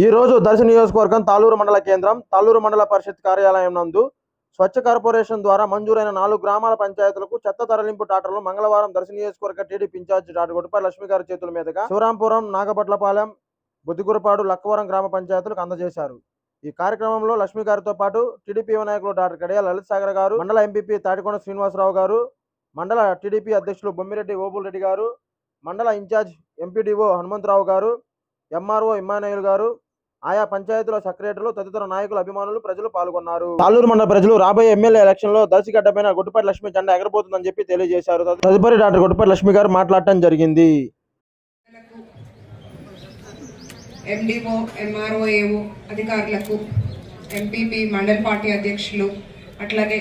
ఈ రోజు దర్శి నియోజకవర్గం తాళూరు మండల కేంద్రం తాళూరు మండల పరిషత్ కార్యాలయం నందు స్వచ్ఛ కార్పొరేషన్ ద్వారా మంజూరైన 4 గ్రామాల పంచాయతీలకు చెత్త తరలింపు టాటర్లు మంగళవారం దర్శి నియోజకవర్గ TDP incharge doctor Gottipati Lakshmi గారి చేతుల మీదుగా శివరాంపురం, నాగపట్లపాలెం, బుద్దిగురపాడు, లక్కవరం గ్రామ పంచాయతీలకు అందజేశారు. ఈ కార్యక్రమంలో లక్ష్మి గారితో పాటు టీడీపీ నాయకులు డాక్టర్ కడియాల లలిత్ సాగర్ గారు, మండల ఎంపీపీ తాటికొండ శ్రీనివాసరావు గారు, మండల టీడీపీ అధ్యక్షులు బొమ్మిరెడ్డి ఓబుల్ రెడ్డి గారు, మండల ఇన్ఛార్జ్ ఎంపీడీఓ హనుమంతరావు గారు, ఎంఆర్ఓ ఇమ్మానుయేల్ గారు, ఆయా పంచాయతీల సెక్రటరీలు తదితర నాయకులు, అభిమానులు, ప్రజలు పాల్గొన్నారు. తాళూరు మండల ప్రజలు రాబోయే ఎమ్మెల్యే ఎలక్షన్ లో దర్శిగడ్డపైన గొట్టిపాటి లక్ష్మి జెండా ఎగరబోతుందని చెప్పి తెలియజేశారు. తదుపరి డాక్టర్ గొట్టిపాటి లక్ష్మి గారు మాట్లాడటం జరిగింది. ఎండిఓ, ఎంఆర్ఓ, ఏఓ అధికారులకు, ఎంపీపీ, మండల పార్టీ అధ్యక్షులు, అట్లాగే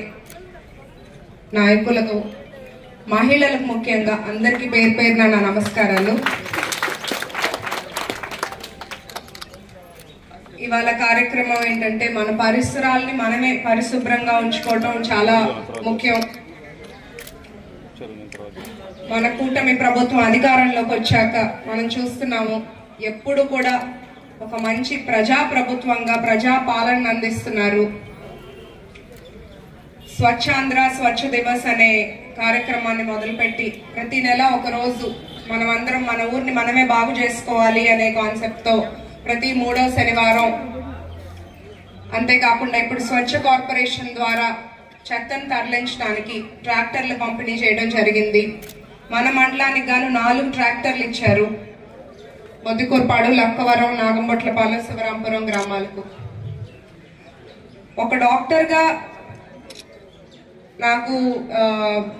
నాయకులకు, మహిళలకు ముఖ్యంగా అందరికీ పేరు పేరున నా నమస్కారాలు. ఇవాళ కార్యక్రమం ఏంటంటే మన పరిసరాల్ని మనమే పరిశుభ్రంగా ఉంచుకోవటం చాలా ముఖ్యం. మన కూటమి ప్రభుత్వం అధికారంలోకి వచ్చాక మనం చూస్తున్నాము, ఎప్పుడు కూడా ఒక మంచి ప్రజా ప్రభుత్వంగా ప్రజా పాలన అందిస్తున్నారు. స్వచ్ఛాంధ్ర స్వచ్ఛ దివస్ అనే కార్యక్రమాన్ని మొదలుపెట్టి ప్రతి నెల ఒక రోజు మనమందరం మన ఊరిని మనమే బాగు చేసుకోవాలి అనే కాన్సెప్ట్ తో ప్రతి 3వ శనివారం, అంతేకాకుండా ఇప్పుడు స్వచ్ఛ కార్పొరేషన్ ద్వారా చెత్తను తరలించడానికి ట్రాక్టర్లు పంపిణీ చేయడం జరిగింది. మన మండలానికి గాను 4 ట్రాక్టర్లు ఇచ్చారు. బొద్దికూరపాడు, లక్కవరం, నాగంబొట్లపాలెం, శివరాంపురం గ్రామాలకు. ఒక డాక్టర్ గా నాకు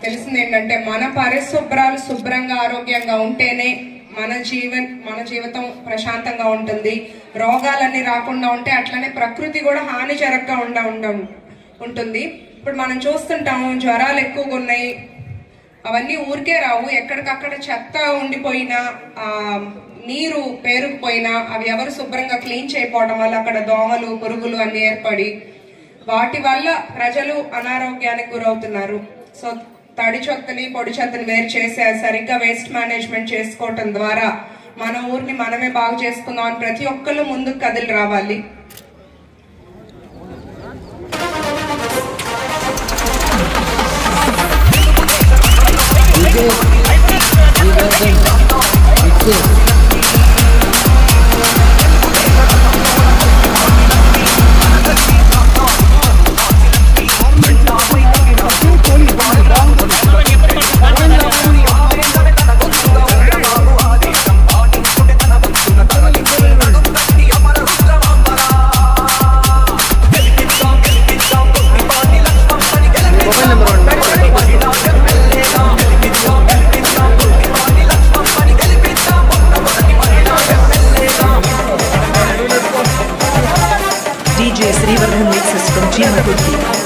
తెలిసింది ఏంటంటే మన పరిశుభ్రాలు శుభ్రంగా ఆరోగ్యంగా ఉంటేనే మన జీవితం ప్రశాంతంగా ఉంటుంది. రోగాలన్నీ రాకుండా ఉంటే అట్లనే ప్రకృతి కూడా హాని జరగక ఉంటుంది. ఇప్పుడు మనం చూస్తుంటాము, జ్వరాలు ఎక్కువగా ఉన్నాయి. అవన్నీ ఊరికే రావు. ఎక్కడికక్కడ చెత్త ఉండిపోయినా, నీరు పేరుకుపోయినా అవి ఎవరు శుభ్రంగా క్లీన్ చేయకపోవడం వల్ల అక్కడ దోమలు, పురుగులు అన్ని ఏర్పడి వాటి వల్ల ప్రజలు అనారోగ్యానికి గురవుతున్నారు. సో తడి చెత్తని, పొడి చెత్తని వేరు చేసే సరిగ్గా వేస్ట్ మేనేజ్మెంట్ చేసుకోవటం ద్వారా మన ఊరిని మనమే బాగు చేసుకుందాం అని ప్రతి ఒక్కళ్ళు ముందుకు కదిలి రావాలి. DJ Srivarman mixes from Chima Turki.